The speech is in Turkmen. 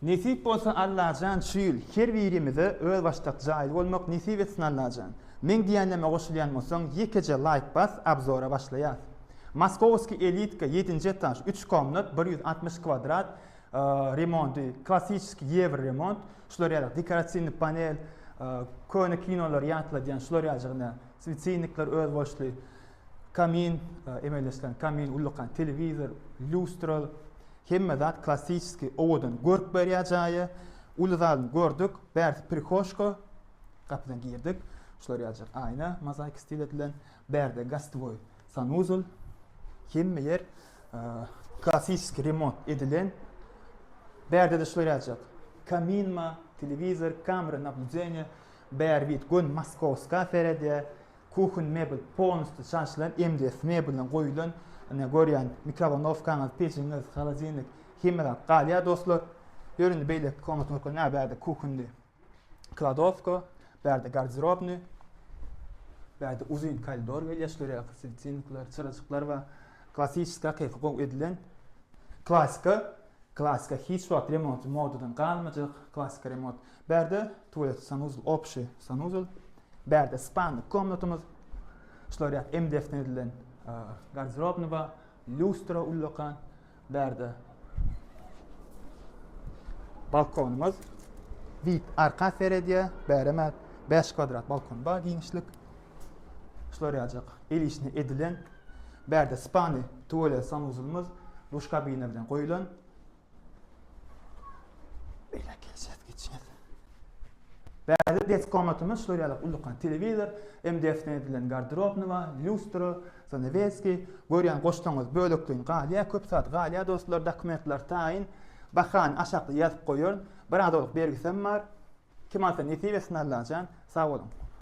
Nesip bolsa Allah'jan şu ýyl her birimize öz başlap jaýyl bolmak nesip etsin Allah'jan. Men diýenleme goşulýan bolsaň ýekece like bas, abzora başlaýar. Moskovski elitka 7-nji etaż 3 komnat 160 kvadrat remonty, klassik Euro remont, şular ýaly dekorasyjny panel, köne kinolar ýatylýan şular ýalygyna, sветильниклер öz boşly, kamin, emeleslen kamin, ulluqan televizor, lustral, hemme zat klassik owadan görk berýäjagy, uluzalny gördük, bäri prikhoşko, kapydan girdik, şular ýalyk ayna, mozaik stil edilen, bärde gastowy sanuzul, hemme yer klassik remont edilen, bärde de şular ýalyk kaminma, televizor, kamera naблюдения, bäri bit gün Moskovska ferede, kuchun mebel polностью şanşlan, MDF mebelden goýulan, ne görýän mikrowanovkaňyz, peçiňiz, холодильник, hemme galya dostlar. Göründi beýle komnatny ne bärde kuchundy, kladovka, bärde garderobny, bärde uzun koridor gelýär, sветильниклер, çyraçyklar we klassik kayfy edilen klassika hiç wagt remont modadan galmajak, klassika remont. Bärde tualet sanuzul, opşy sanuzul, bärde span komnatymyz, şular ýa MDF edilen garderobny we lustra ulluqan, bärde balkonumuz, bit arka feredýä, bäreme 5 kvadrat balkon bar giňişlik. Şular ýalyk elişni edilen, bärde spany tualet sanuzulymyz, duş kabine bilen goýulan. Beýle geçýär. Bärde des komnatymyz, şular ýalyk ulluqan televizor, MDF edilen garderobny we lustra, zaneveski, görýän goştaňyz bölekden galya, köp saat galya dostlar, dokumentler taýin, bahan aşakly ýazyp goýuyor. Bir adalyk bergisem bar. Kim alsa nesip etsin Allah'jan. Sag bolun.